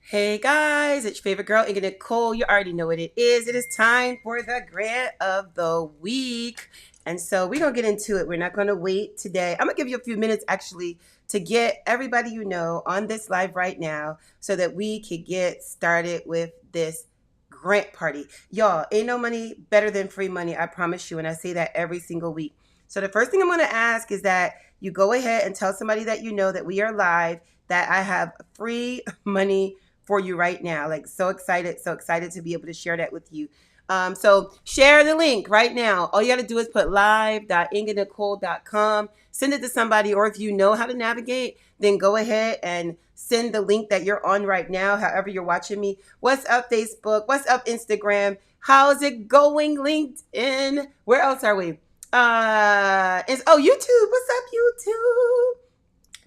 Hey guys, it's your favorite girl, Ingrid Nicole. You already know what it is. It is time for the grant of the week. And so we're going to get into it. We're not going to wait today. I'm going to give you a few minutes actually to get everybody you know on this live right now so that we could get started with this grant party. Y'all, ain't no money better than free money. I promise you. And I say that every single week. So the first thing I'm going to ask is that you go ahead and tell somebody that you know that we are live, that I have free money for you right now. Like so excited to be able to share that with you. So share the link right now. All you got to do is put live.ingridnicole.com, send it to somebody, or if you know how to navigate, then go ahead and send the link that you're on right now, however you're watching me. What's up, Facebook? What's up, Instagram? How's it going, LinkedIn? Where else are we? YouTube. What's up, YouTube?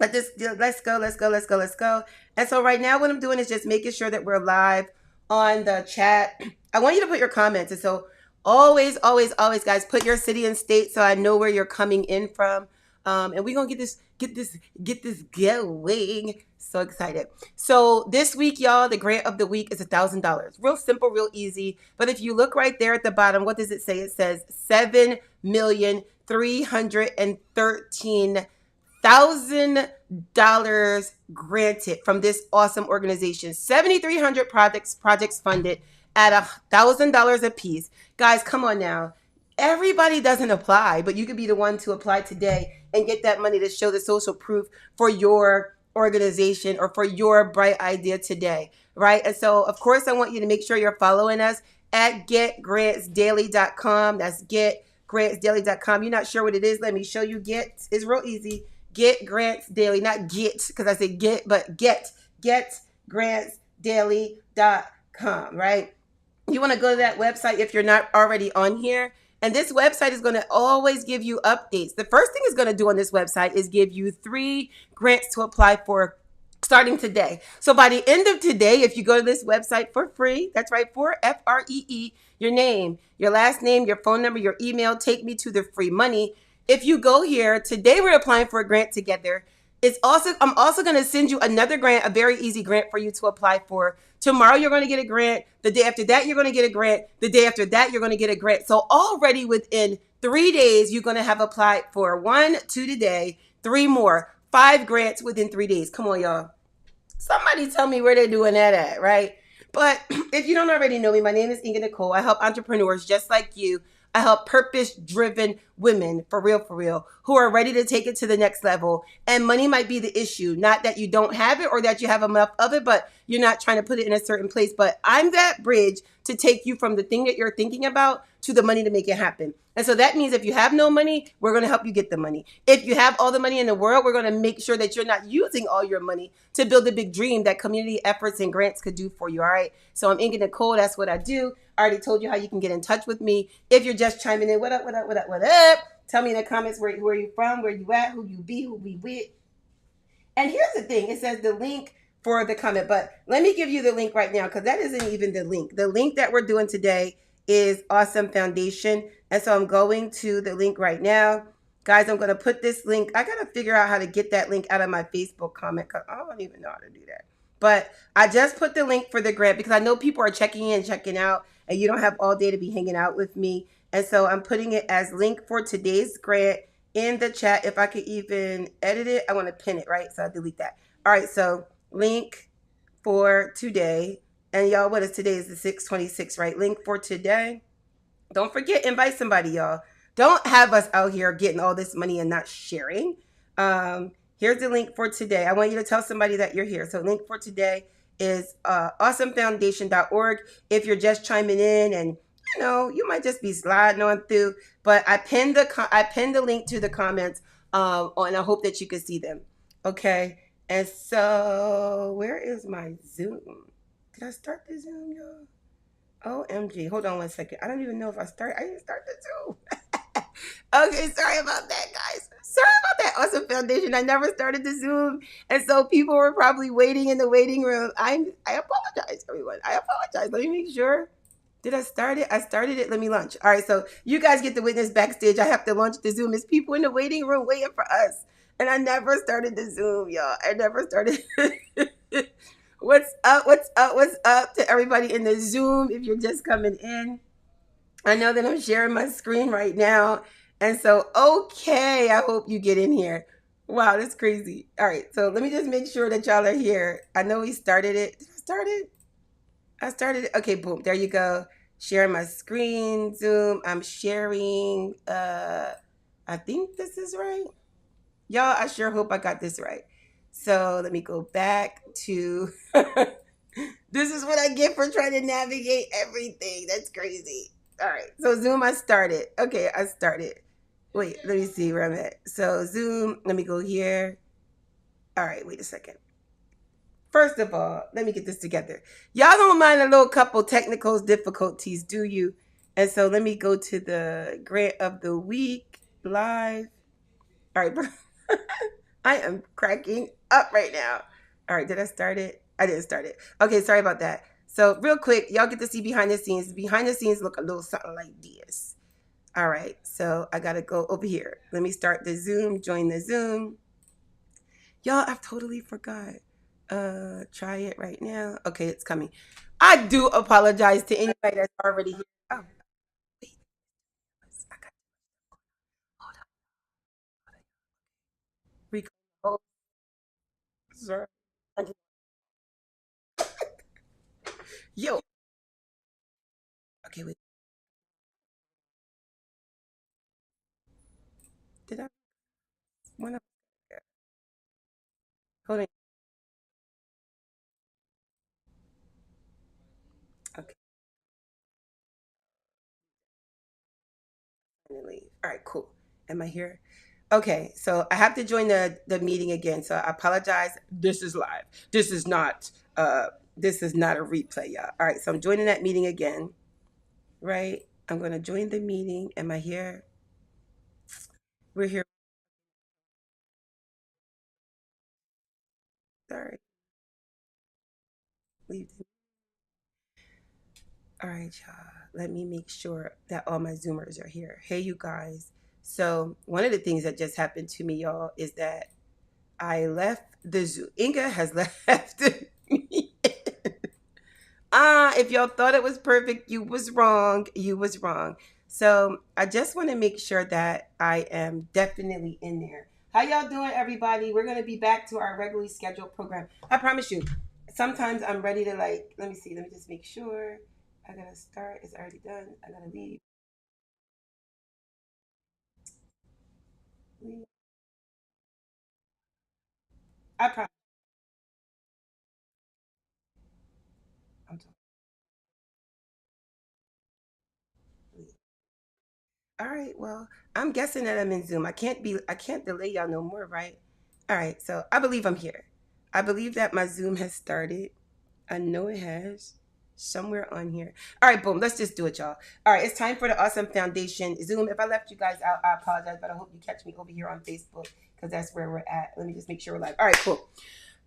Let's go. And so right now what I'm doing is just making sure that we're live on the chat. I want you to put your comments. And so always, guys, put your city and state so I know where you're coming in from. And we're gonna get this going. So excited. So this week, y'all, the grant of the week is $1,000. Real simple, real easy. But if you look right there at the bottom, what does it say? It says 7,313,000 granted from this awesome organization. 7,300 projects funded at $1,000 a piece. Guys, come on now. Everybody doesn't apply, but you could be the one to apply today and get that money to show the social proof for your organization or for your bright idea today, right? And so, of course, I want you to make sure you're following us at getgrantsdaily.com. That's getgrantsdaily.com. You're not sure what it is? Let me show you. Get is real easy. Get Grants Daily, not get, because I say get, but getgrantsdaily.com, right? You want to go to that website if you're not already on here. And this website is going to always give you updates. The first thing it's going to do on this website is give you 3 grants to apply for starting today. So by the end of today, if you go to this website for free, that's right, for FREE, your name, your last name, your phone number, your email, take me to the free money. If you go here, today we're applying for a grant together. I'm also going to send you another grant, a very easy grant for you to apply for. Tomorrow you're going to get a grant. The day after that, you're going to get a grant. The day after that, you're going to get a grant. So already within 3 days, you're going to have applied for 1, 2 today, 3 more, 5 grants within 3 days. Come on, y'all. Somebody tell me where they're doing that at, right? But if you don't already know me, my name is Ingrid Nicole. I help entrepreneurs just like you. I help purpose-driven women, for real, who are ready to take it to the next level. And money might be the issue. Not that you don't have it or that you have enough of it, but you're not trying to put it in a certain place. But I'm that bridge to take you from the thing that you're thinking about to the money to make it happen. And so that means if you have no money, we're going to help you get the money. If you have all the money in the world, we're going to make sure that you're not using all your money to build a big dream that community efforts and grants could do for you. All right. So I'm Ingrid Nicole. That's what I do. I already told you how you can get in touch with me. If you're just chiming in, what up? Tell me in the comments where you from, where you at, who you be, who we with. And here's the thing. It says the link for the comment, but let me give you the link right now because that isn't even the link. The link that we're doing today is Awesome Foundation. And so I'm going to the link right now. Guys, I'm going to put this link. I got to figure out how to get that link out of my Facebook comment because I don't even know how to do that. But I just put the link for the grant because I know people are checking in, checking out, and you don't have all day to be hanging out with me. And so I'm putting it as link for today's grant in the chat. If I could even edit it, I want to pin it, right? So I'll delete that. All right, so link for today. And y'all, what is today? Is the 6/26, right? Link for today. Don't forget, invite somebody, y'all. Don't have us out here getting all this money and not sharing. Here's the link for today. I want you to tell somebody that you're here. So link for today is awesomefoundation.org. If you're just chiming in and you might just be sliding on through, but I pinned the link to the comments, and I hope that you can see them. Okay. And so where is my Zoom? Did I start the Zoom, y'all? OMG. Hold on one second. I don't even know if I didn't start the Zoom. Okay, sorry about that, guys. Sorry about that, Awesome Foundation. I never started the Zoom. And so people were probably waiting in the waiting room. I apologize, everyone. I apologize. Let me make sure. Did I start it? I started it. Let me launch. All right, so you guys get to witness backstage. I have to launch the Zoom. There's people in the waiting room waiting for us. And I never started the Zoom, y'all. I never started. What's up? What's up? What's up to everybody in the Zoom? If you're just coming in, I know that I'm sharing my screen right now. And so, okay, I hope you get in here. Wow, that's crazy. All right, so let me just make sure that y'all are here. I know we started it. Did I start it? I started it. Okay, boom. There you go. Sharing my screen, Zoom. I'm sharing. I think this is right. Y'all, I sure hope I got this right. So let me go back to this is what I get for trying to navigate everything. That's crazy. All right. So Zoom, I started. Okay, I started. Wait, let me see where I'm at. So Zoom, let me go here. All right, wait a second. First of all, let me get this together. Y'all don't mind a little couple technical difficulties, do you? And so let me go to the grant of the week live. All right, I am cracking up right now. All right, did I start it? I didn't start it. Okay, sorry about that. So real quick, y'all get to see behind the scenes. Behind the scenes look a little something like this. All right, so I gotta go over here. Let me start the Zoom, join the Zoom. Y'all, I've totally forgot. Try it right now. Okay, it's coming. I do apologize to anybody that's already here. Oh, wait. I got hold on. Record. Oh, sorry. Yo. Okay, wait. Did I one up? Hold on. Okay. Leave. All right, cool. Am I here? Okay, so I have to join the meeting again. So I apologize. This is live. This is not this is not a replay, y'all. All right, so I'm joining that meeting again. Right? I'm gonna join the meeting. Am I here? We're here. Sorry. Leave. All right, y'all. Let me make sure that all my Zoomers are here. Hey, you guys. So one of the things that just happened to me, y'all, is that I left the Zoom. Inga has left me. If y'all thought it was perfect, you was wrong. You was wrong. So I just want to make sure that I am definitely in there. How y'all doing, everybody? We're gonna be back to our regularly scheduled program. I promise you. Sometimes I'm ready to like. Let me see. Let me just make sure. I gotta start. It's already done. I gotta leave. Leave. I promise. I'm talking. Leave. All right. Well, I'm guessing that I'm in Zoom. I can't be. I can't delay y'all no more, right? All right. So I believe I'm here. I believe that my Zoom has started. I know it has. Somewhere on here. All right, boom. Let's just do it, y'all. All right, it's time for the Awesome Foundation Zoom. If I left you guys out, I apologize, but I hope you catch me over here on Facebook because that's where we're at. Let me just make sure we're live. All right, cool.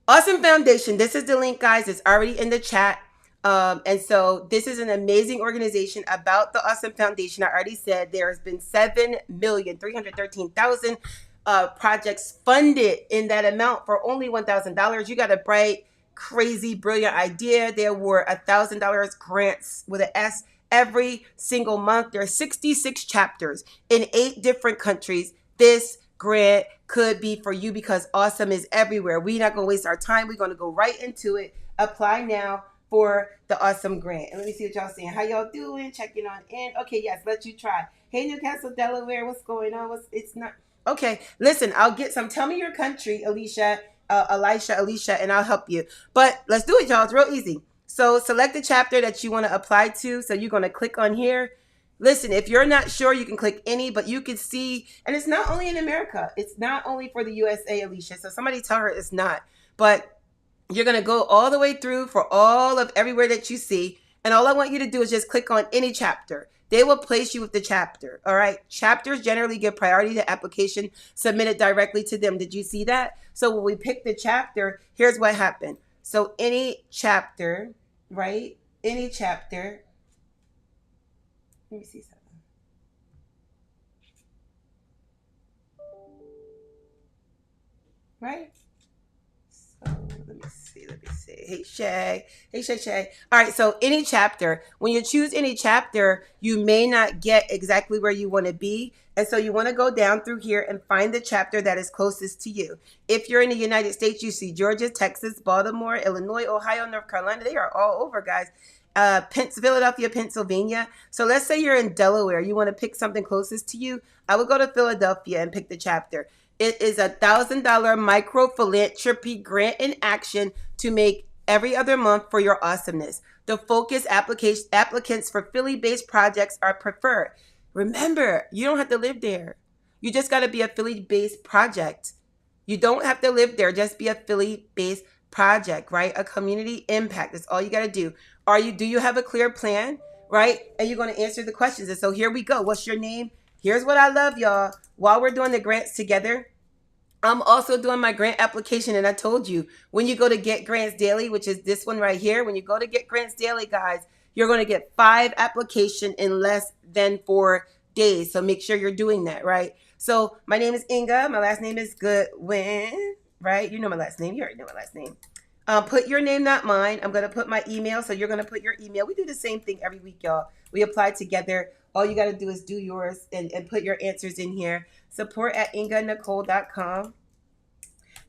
Awesome Foundation. This is the link, guys. It's already in the chat. And so this is an amazing organization about the Awesome Foundation. I already said there has been 7,313,000 projects funded in that amount for only $1,000. You got a bright, crazy, brilliant idea. There were $1,000 grants with an S every single month. There are 66 chapters in 8 different countries. This grant could be for you because awesome is everywhere. We're not going to waste our time. We're going to go right into it. Apply now for the awesome grant. And let me see what y'all saying. How y'all doing? Checking on in. Okay, yes, let you try. Hey, Newcastle, Delaware, what's going on? It's not okay. Listen, I'll get some. Tell me your country, Alicia, and I'll help you. But let's do it, y'all. It's real easy. So select the chapter that you want to apply to. So you're going to click on here. Listen, if you're not sure, you can click any, but you can see, and it's not only in America. It's not only for the USA, Alicia. So somebody tell her it's not. But you're going to go all the way through for all of everywhere that you see. And all I want you to do is just click on any chapter. They will place you with the chapter. All right. Chapters generally give priority to application submitted directly to them. Did you see that? So when we pick the chapter, here's what happened. So any chapter, right? Any chapter. Let me see something. Right? So let me see. say, hey Shay, hey Shay Shay. All right, so any chapter, when you choose any chapter, you may not get exactly where you want to be. And so you want to go down through here and find the chapter that is closest to you. If you're in the United States, you see Georgia, Texas, Baltimore, Illinois, Ohio, North Carolina. They are all over, guys. Philadelphia, Pennsylvania. So let's say you're in Delaware. You want to pick something closest to you. I would go to Philadelphia and pick the chapter. It is $1,000 micro philanthropy grant in action to make every other month for your awesomeness. The focus applicants for Philly-based projects are preferred. Remember, you don't have to live there. You just got to be a Philly-based project. You don't have to live there. Just be a Philly-based project, right? A community impact. That's all you got to do. Do you have a clear plan, right? And you're going to answer the questions. And so here we go. What's your name? Here's what I love, y'all. While we're doing the grants together, I'm also doing my grant application. And I told you, when you go to Get Grants Daily, which is this one right here, when you go to Get Grants Daily, guys, you're going to get 5 applications in less than 4 days. So make sure you're doing that, right? So my name is Inga. My last name is Goodwin, right? You know my last name. You already know my last name. Put your name, not mine. I'm going to put my email. So you're going to put your email. We do the same thing every week, y'all. We apply together. All you got to do is do yours and put your answers in here. support@inganicole.com.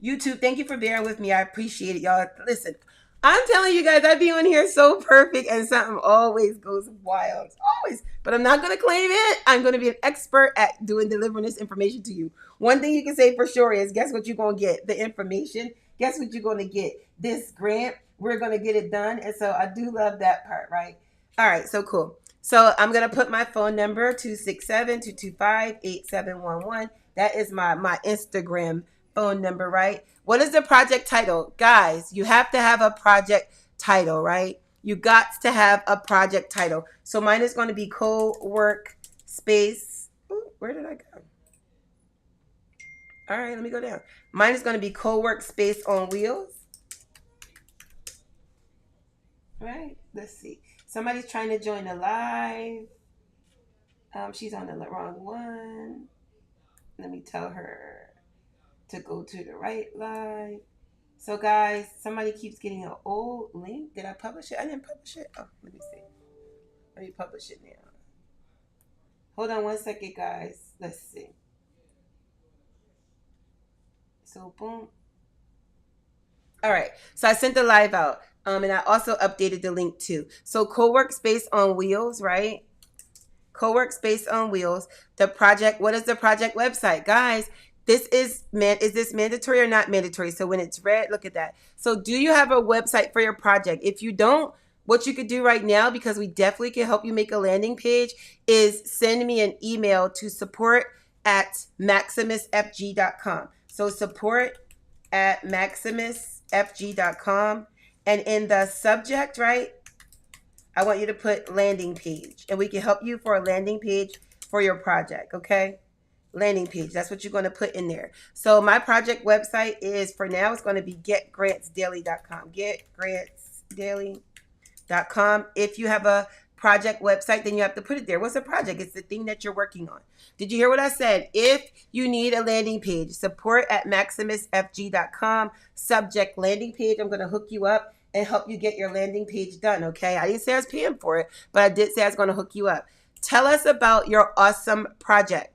YouTube, thank you for bearing with me. I appreciate it, y'all. Listen, I'm telling you guys, I be on here so perfect and something always goes wild. Always. But I'm not going to claim it. I'm going to be an expert at delivering this information to you. One thing you can say for sure is, guess what you're going to get? The information. Guess what you're going to get? This grant. We're going to get it done. And so I do love that part, right? All right, so cool. So I'm going to put my phone number, 267-225-8711. That is my Instagram phone number, right? What is the project title? Guys, you have to have a project title, right? You got to have a project title. So mine is going to be co-work space. Ooh, where did I go? All right, let me go down. Mine is going to be co-work space on wheels. All right, let's see. Somebody's trying to join the live. She's on the wrong one. Let me tell her to go to the right live. So guys, somebody keeps getting an old link. Did I publish it? I didn't publish it. Oh, let me see. Let me publish it now. Hold on one second, guys. Let's see. So boom. All right. So I sent the live out. And I also updated the link too. So co-work space on wheels, right? Co-work space on wheels. The project, what is the project website? Guys, is this mandatory or not mandatory? So when it's red, look at that. So do you have a website for your project? If you don't, what you could do right now, because we definitely can help you make a landing page, is send me an email to support@maximusfg.com. So support@maximusfg.com. And in the subject, right, I want you to put landing page. And we can help you for a landing page for your project, okay? Landing page. That's what you're going to put in there. So my project website is, for now, it's going to be getgrantsdaily.com. Getgrantsdaily.com. If you have a project website, then you have to put it there. What's a project? It's the thing that you're working on. Did you hear what I said? If you need a landing page, support@maximusfg.com. Subject landing page. I'm going to hook you up and help you get your landing page done, okay? I didn't say I was paying for it, but I did say I was going to hook you up. Tell us about your awesome project.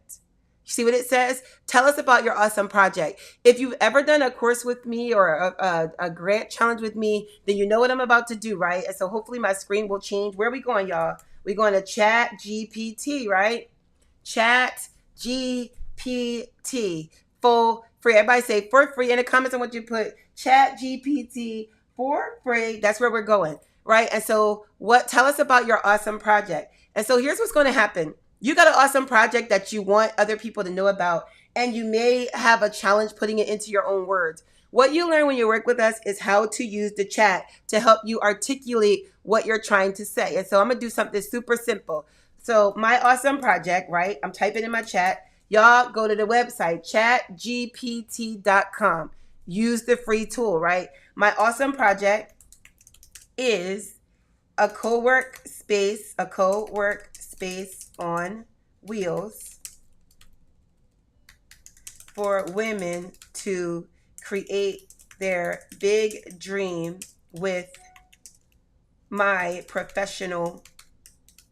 See what it says? Tell us about your awesome project. If you've ever done a course with me or a grant challenge with me, then you know what I'm about to do, right? And so hopefully my screen will change. Where are we going, y'all? We're going to Chat GPT, right? Chat GPT. For free. Everybody say for free. In the comments, I want you to put Chat GPT for free. That's where we're going, right? And so tell us about your awesome project. And so here's what's going to happen. You got an awesome project that you want other people to know about, and you may have a challenge putting it into your own words. What you learn when you work with us is how to use the chat to help you articulate what you're trying to say. And so I'm going to do something super simple. So my awesome project, right? I'm typing in my chat. Y'all go to the website, chatgpt.com. Use the free tool, right? My awesome project is a co-work space on wheels for women to create their big dream with my professional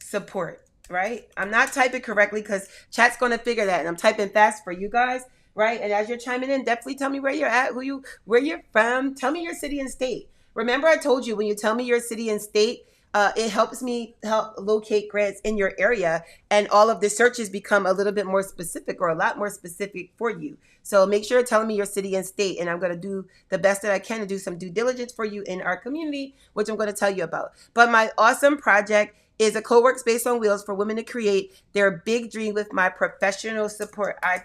support, right? I'm not typing correctly because chat's going to figure that, and I'm typing fast for you guys, right? And as you're chiming in, definitely tell me where you're at, where you're from. Tell me your city and state. Remember, I told you when you tell me your city and state, it helps me help locate grants in your area, and all of the searches become a little bit more specific, or a lot more specific for you. So make sure you're telling me your city and state, and I'm going to do the best that I can to do some due diligence for you in our community, which I'm going to tell you about. But my awesome project is a co-work space on wheels for women to create their big dream with my professional support. I'm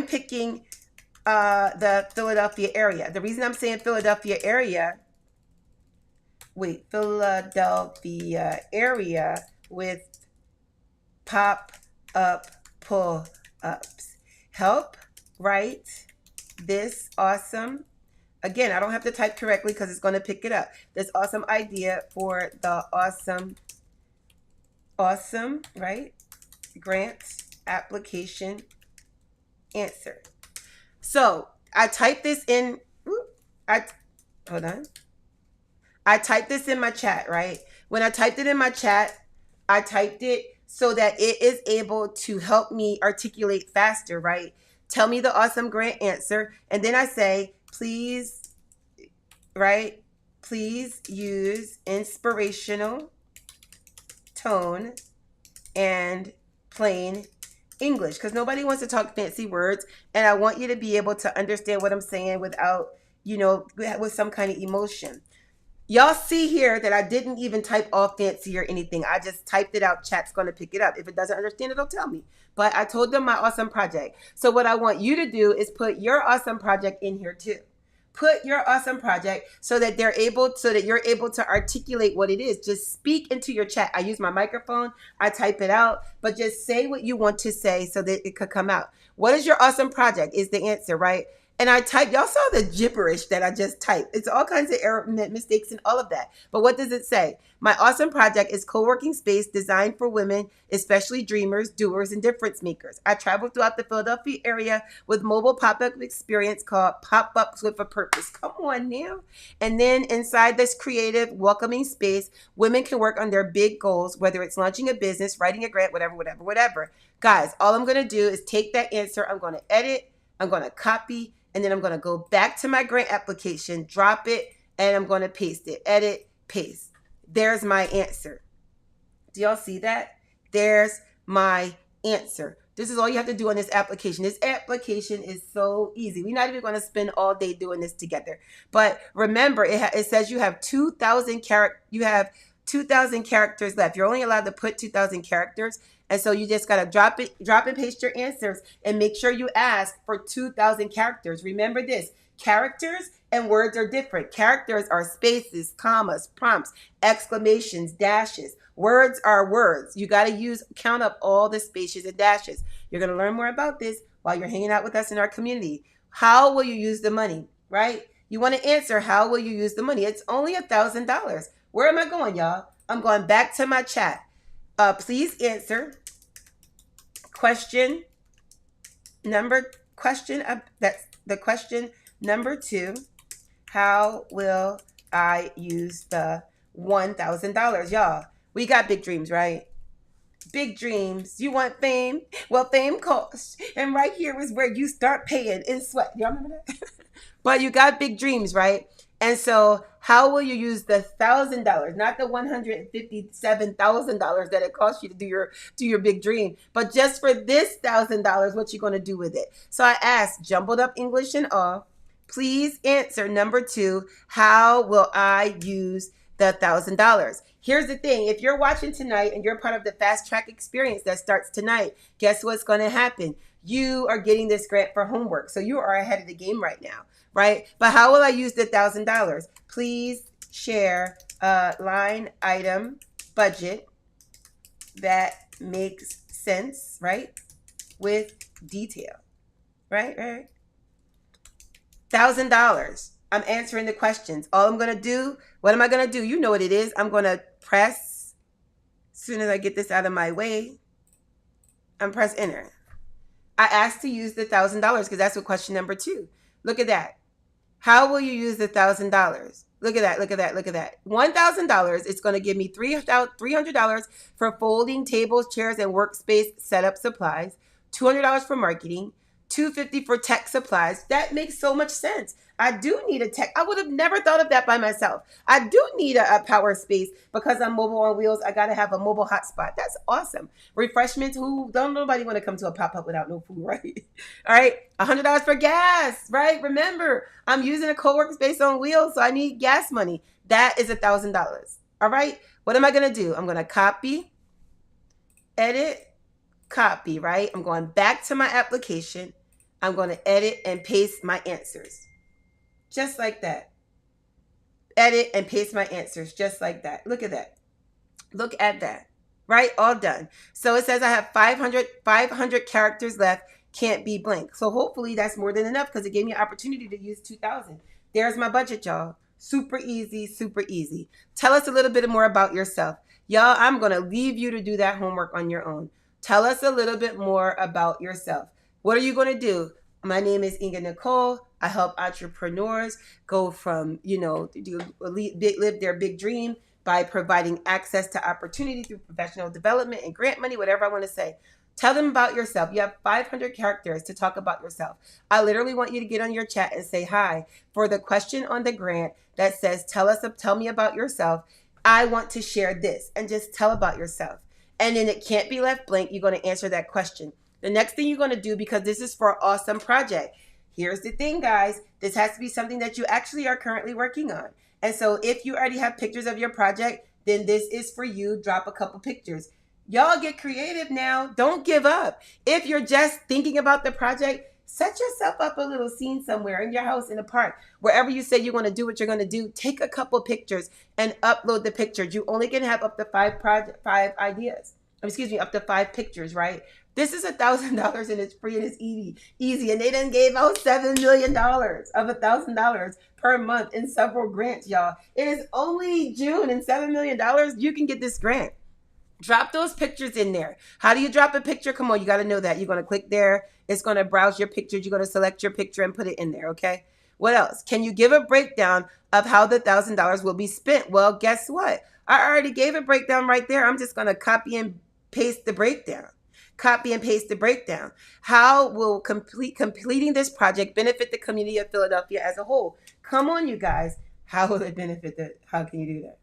picking the Philadelphia area. The reason I'm saying Philadelphia area with pop-up pull-ups. Help write this awesome, again, I don't have to type correctly because it's going to pick it up, this awesome idea for the awesome, right, grant application answer. So I typed this in, I typed this in my chat, right? When I typed it in my chat, I typed it so that it is able to help me articulate faster, right? Tell me the awesome grant answer. And then I say, please, right? Please use inspirational tone and plain English, because nobody wants to talk fancy words. And I want you to be able to understand what I'm saying without, with some kind of emotion. Y'all see here that I didn't even type all fancy or anything. I just typed it out. Chat's going to pick it up. If it doesn't understand, it'll tell me. But I told them my awesome project. So what I want you to do is put your awesome project in here too. Put your awesome project so that you're able to articulate what it is. Just speak into your chat. I use my microphone. I type it out, but just say what you want to say so that it could come out. What is your awesome project is the answer, right? And I typed, y'all saw the gibberish that I just typed. It's all kinds of error mistakes and all of that. But what does it say? My awesome project is co-working space designed for women, especially dreamers, doers, and difference makers. I travel throughout the Philadelphia area with mobile pop-up experience called Pop-Ups with a Purpose. Come on now. And then inside this creative, welcoming space, women can work on their big goals, whether it's launching a business, writing a grant, whatever. Guys, all I'm going to do is take that answer. I'm going to edit. I'm going to copy. And then I'm going to go back to my grant application, drop it, and I'm going to paste it. Edit, paste. There's my answer. Do y'all see that? There's my answer. This is all you have to do on this application. This application is so easy. We're not even going to spend all day doing this together. But remember, it says you have 2,000 characters left. You're only allowed to put 2,000 characters. And so you just got to drop and paste your answers, and make sure you ask for 2,000 characters. Remember this, characters and words are different. Characters are spaces, commas, prompts, exclamations, dashes. Words are words. You got to count up all the spaces and dashes. You're going to learn more about this while you're hanging out with us in our community. How will you use the money, right? You want to answer, how will you use the money? It's only $1,000. Where am I going, y'all? I'm going back to my chat. Please answer question number 2. How will I use the $1,000? Y'all, we got big dreams, right? Big dreams. You want fame? Well, fame costs. And right here is where you start paying in sweat. Y'all remember that? But you got big dreams, right? And so how will you use the $1,000, not the $157,000 that it costs you to do your big dream, but just for this $1,000, what you going to do with it? So I asked, jumbled up English and all, please answer number 2, how will I use the $1,000? Here's the thing. If you're watching tonight and you're part of the fast track experience that starts tonight, guess what's going to happen? You are getting this grant for homework. So you are ahead of the game right now, right? But how will I use the $1,000? Please share a line item budget that makes sense, right? With detail, right? $1,000. I'm answering the questions. All I'm going to do, what am I going to do? You know what it is. I'm going to press, as soon as I get this out of my way, I'm press enter. I asked to use the $1,000 because that's what question number 2. Look at that. How will you use the $1,000? Look at that, look at that, look at that. $1,000, it's going to give me $300 for folding tables, chairs, and workspace setup supplies, $200 for marketing, $250 for tech supplies. That makes so much sense. I do need a tech. I would have never thought of that by myself. I do need a power space because I'm mobile on wheels. I got to have a mobile hotspot. That's awesome. Refreshments. Who don't nobody want to come to a pop up without no food, right? All right, $100 for gas, right? Remember, I'm using a co-working space on wheels, so I need gas money. That is $1,000. All right. What am I gonna do? I'm gonna copy, edit, copy. Right. I'm going back to my application. I'm going to edit and paste my answers. Just like that. Edit and paste my answers just like that. Look at that. Look at that. Right? All done. So it says I have 500 characters left. Can't be blank. So hopefully that's more than enough because it gave me an opportunity to use 2,000. There's my budget, y'all. Super easy, super easy. Tell us a little bit more about yourself. Y'all, I'm going to leave you to do that homework on your own. Tell us a little bit more about yourself. What are you going to do? My name is Inga Nicole. I help entrepreneurs go from, live their big dream by providing access to opportunity through professional development and grant money, whatever I want to say. Tell them about yourself. You have 500 characters to talk about yourself. I literally want you to get on your chat and say hi for the question on the grant that says, tell me about yourself. I want to share this, and just tell about yourself. And then it can't be left blank. You're going to answer that question. The next thing you're going to do, because this is for an awesome project. Here's the thing, guys. This has to be something that you actually are currently working on. And so if you already have pictures of your project, then this is for you. Drop a couple pictures. Y'all get creative now. Don't give up. If you're just thinking about the project, set yourself up a little scene somewhere in your house, in a park, wherever you say you're going to do what you're going to do. Take a couple pictures and upload the pictures. You only can have up to five ideas. Up to 5 pictures, right? This is $1,000 and it's free and it's easy. And they done gave out $7 million of $1,000 per month in several grants, y'all. It is only June and $7 million. You can get this grant. Drop those pictures in there. How do you drop a picture? Come on, you got to know that. You're going to click there. It's going to browse your pictures. You're going to select your picture and put it in there, okay? What else? Can you give a breakdown of how the $1,000 will be spent? Well, guess what? I already gave a breakdown right there. I'm just going to copy and paste the breakdown. Copy and paste the breakdown. How will completing this project benefit the community of Philadelphia as a whole? Come on, you guys. How will it benefit how can you do that?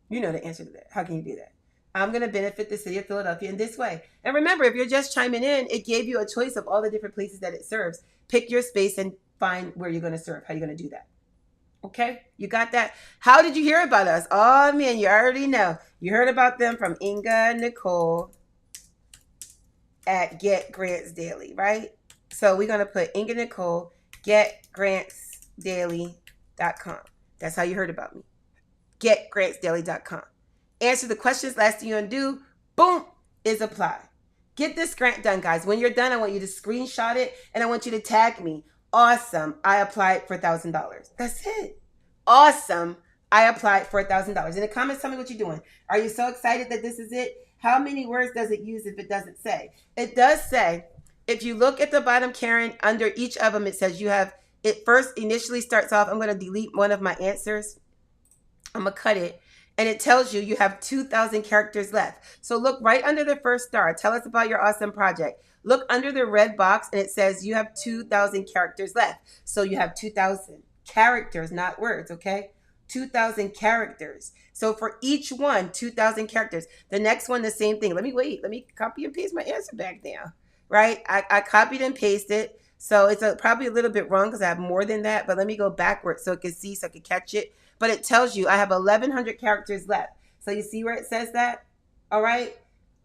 You know the answer to that. How can you do that? I'm going to benefit the city of Philadelphia in this way. And remember, if you're just chiming in, it gave you a choice of all the different places that it serves. Pick your space and find where you're going to serve. How you're going to do that. Okay, you got that? How did you hear about us? Oh, man, you already know. You heard about them from Inga Nicole at Get Grants Daily, right? So we're going to put Inga Nicole, getgrantsdaily.com. That's how you heard about me. Getgrantsdaily.com. Answer the questions. Last thing you're going to do, boom, is apply. Get this grant done, guys. When you're done, I want you to screenshot it and I want you to tag me. Awesome. I applied for $1,000. That's it. Awesome. I applied for $1,000. In the comments, tell me what you're doing. Are you so excited that this is it? How many words does it use if it doesn't say? It does say, if you look at the bottom, Karen, under each of them, it says you have, it first initially starts off, I'm going to delete one of my answers. I'm going to cut it. And it tells you have 2,000 characters left. So look right under the first star. Tell us about your awesome project. Look under the red box and it says you have 2,000 characters left. So you have 2,000 characters, not words, okay? 2,000 characters. So for each one, 2,000 characters. The next one, the same thing. Let me copy and paste my answer back down, right? I copied and pasted. So it's probably a little bit wrong because I have more than that, but let me go backwards so it can see, so I can catch it. But it tells you I have 1,100 characters left. So you see where it says that? All right.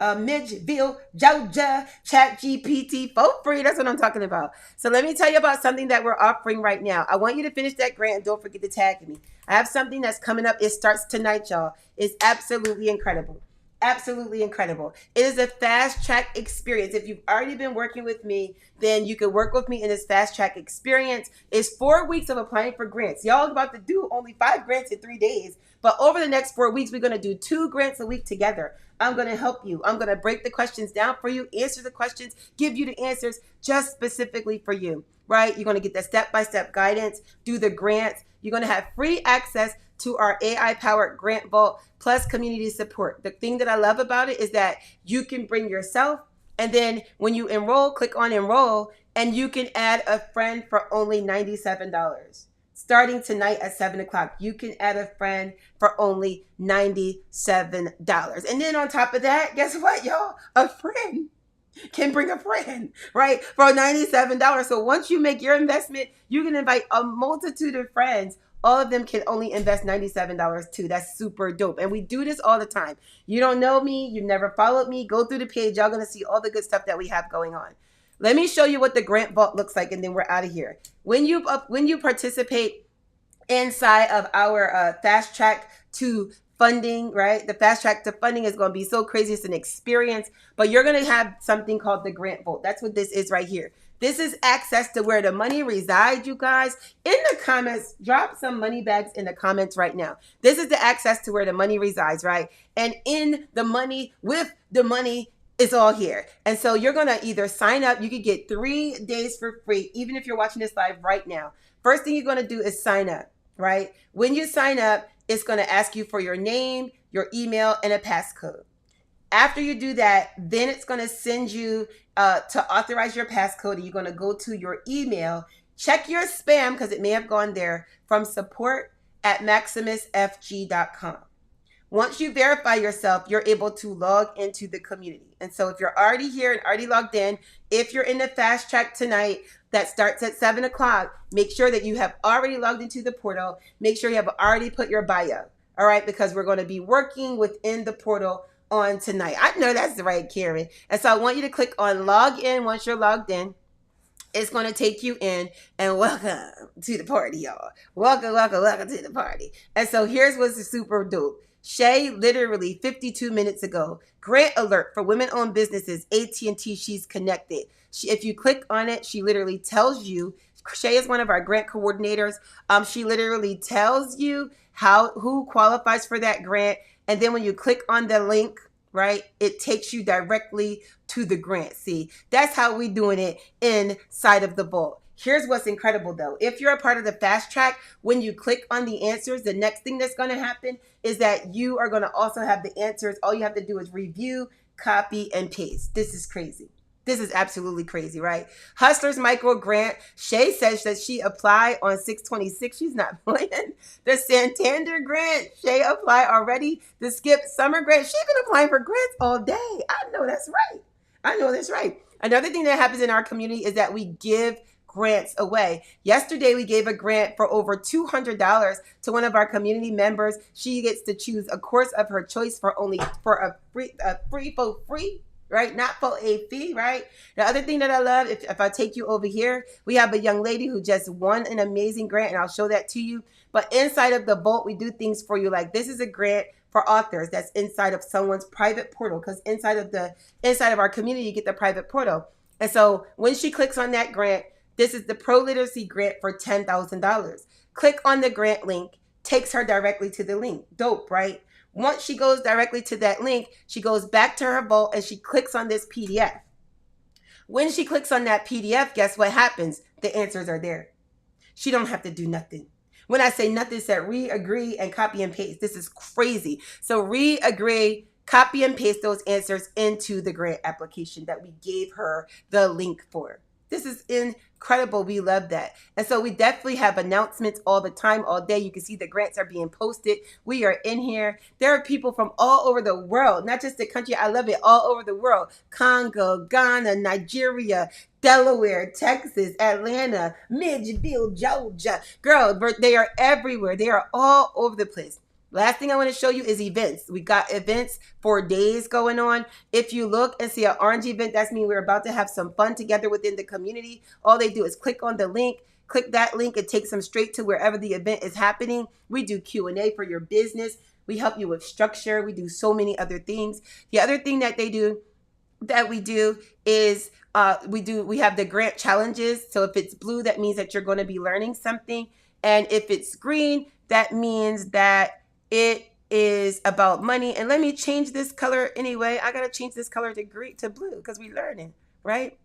Midgeville, Georgia, ChatGPT for free. That's what I'm talking about. So let me tell you about something that we're offering right now. I want you to finish that grant and don't forget to tag me. I have something that's coming up. It starts tonight, y'all. It's absolutely incredible. Absolutely incredible. It is a fast track experience. If you've already been working with me, then you can work with me in this fast track experience. It's 4 weeks of applying for grants. Y'all about to do only 5 grants in 3 days, but over the next 4 weeks, we're going to do 2 grants a week together. I'm going to help you. I'm going to break the questions down for you, answer the questions, give you the answers just specifically for you, right? You're going to get the step-by-step guidance, do the grants. You're going to have free access to our AI-powered grant vault plus community support. The thing that I love about it is that you can bring yourself, and then when you enroll, click on enroll, and you can add a friend for only $97. Starting tonight at 7 o'clock, you can add a friend for only $97. And then on top of that, guess what, y'all? A friend can bring a friend, right? For $97. So once you make your investment, you can invite a multitude of friends. All of them can only invest $97 too. That's super dope. And we do this all the time. You don't know me, you've never followed me, go through the page. Y'all gonna see all the good stuff that we have going on. Let me show you what the grant vault looks like, and then we're out of here. When you participate inside of our fast track to funding, right? The fast track to funding is going to be so crazy. It's an experience, but you're going to have something called the grant vault. That's what this is right here. This is access to where the money resides, you guys. In the comments, drop some money bags in the comments right now. This is the access to where the money resides, right? And in the money, with the money, it's all here. And so you're going to either sign up. You could get 3 days for free, even if you're watching this live right now. First thing you're going to do is sign up, right? When you sign up, it's going to ask you for your name, your email, and a passcode. After you do that, then it's going to send you to authorize your passcode, and you're going to go to your email. Check your spam because it may have gone there, from support@maximusfg.com. Once you verify yourself, you're able to log into the community. And so if you're already here and already logged in, if you're in the fast track tonight that starts at 7 o'clock, make sure that you have already logged into the portal. Make sure you have already put your bio, all right? Because we're going to be working within the portal on tonight. I know that's right, Karen. And so I want you to click on log in. Once you're logged in, it's going to take you in, and welcome to the party, y'all. Welcome, welcome, welcome to the party. And so here's what's super dope. Shay, literally 52 minutes ago, grant alert for women-owned businesses, AT&T, she's connected. If you click on it, she literally tells you, Shay is one of our grant coordinators. She literally tells you who qualifies for that grant. And then when you click on the link, right, it takes you directly to the grant. See, that's how we doing it inside of the vault. Here's what's incredible though. If you're a part of the fast track, when you click on the answers, the next thing that's going to happen is that you are going to also have the answers. All you have to do is review, copy, and paste. This is crazy. This is absolutely crazy, right? Hustlers Micro Grant. Shay says that she applied on 6/26. She's not playing. The Santander Grant. Shay applied already. The Skip Summer Grant. She's been applying for grants all day. I know that's right. I know that's right. Another thing that happens in our community is that we give grants away. Yesterday, we gave a grant for over $200 to one of our community members. She gets to choose a course of her choice for a free, right? Not for a fee, right? The other thing that I love, if I take you over here, we have a young lady who just won an amazing grant, and I'll show that to you. But inside of the vault, we do things for you. Like this is a grant for authors that's inside of someone's private portal, because inside of our community, you get the private portal. And so when she clicks on that grant, this is the Pro Literacy Grant for $10,000. Click on the grant link, takes her directly to the link. Dope, right? Once she goes directly to that link, she goes back to her vault and she clicks on this PDF. When she clicks on that PDF, guess what happens? The answers are there. She don't have to do nothing. When I say nothing, it's that read, agree, and copy and paste. This is crazy. So read, agree, copy and paste those answers into the grant application that we gave her the link for. This is incredible. We love that. And so we definitely have announcements all the time, all day. You can see the grants are being posted. We are in here. There are people from all over the world, not just the country. I love it. All over the world. Congo, Ghana, Nigeria, Delaware, Texas, Atlanta, Midgeville, Georgia. Girl, they are everywhere. They are all over the place. Last thing I want to show you is events. We got events for days going on. If you look and see an orange event, that's mean we're about to have some fun together within the community. All they do is click on the link. Click that link. It takes them straight to wherever the event is happening. We do Q&A for your business. We help you with structure. We do so many other things. The other thing that we do is we have the grant challenges. So if it's blue, that means that you're going to be learning something, and if it's green, that means that it is about money. And let me change this color anyway. I gotta change this color to green to blue because we learning, right?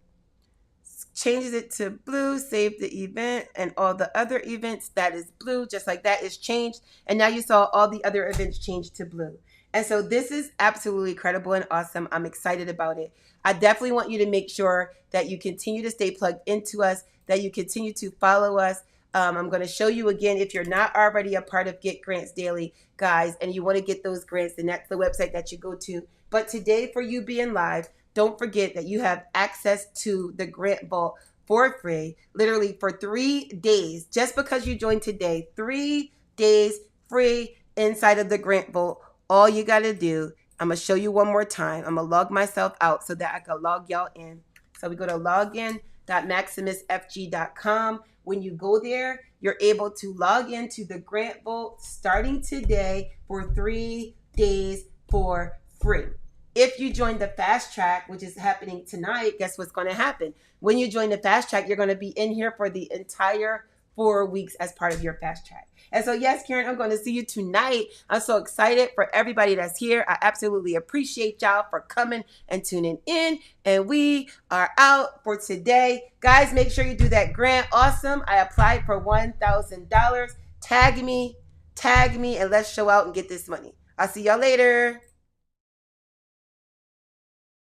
Changes it to blue, save the event, and all the other events that is blue, just like that is changed. And now you saw all the other events change to blue. And so this is absolutely incredible and awesome. I'm excited about it. I definitely want you to make sure that you continue to stay plugged into us, that you continue to follow us. I'm going to show you again, if you're not already a part of Get Grants Daily, guys, and you want to get those grants, then that's the website that you go to. But today, for you being live, don't forget that you have access to the Grant Vault for free, literally for 3 days. Just because you joined today, 3 days free inside of the Grant Vault. All you got to do, I'm going to show you one more time. I'm going to log myself out so that I can log y'all in. So we go to login.maximusfg.com. When you go there, you're able to log into the Grant Vault starting today for 3 days for free. If you join the fast track, which is happening tonight, guess what's going to happen? When you join the fast track, you're going to be in here for the entire 4 weeks as part of your fast track. And so, yes, Karen, I'm going to see you tonight. I'm so excited for everybody that's here. I absolutely appreciate y'all for coming and tuning in. And we are out for today. Guys, make sure you do that grant. Awesome. I applied for $1,000. Tag me, and let's show out and get this money. I'll see y'all later.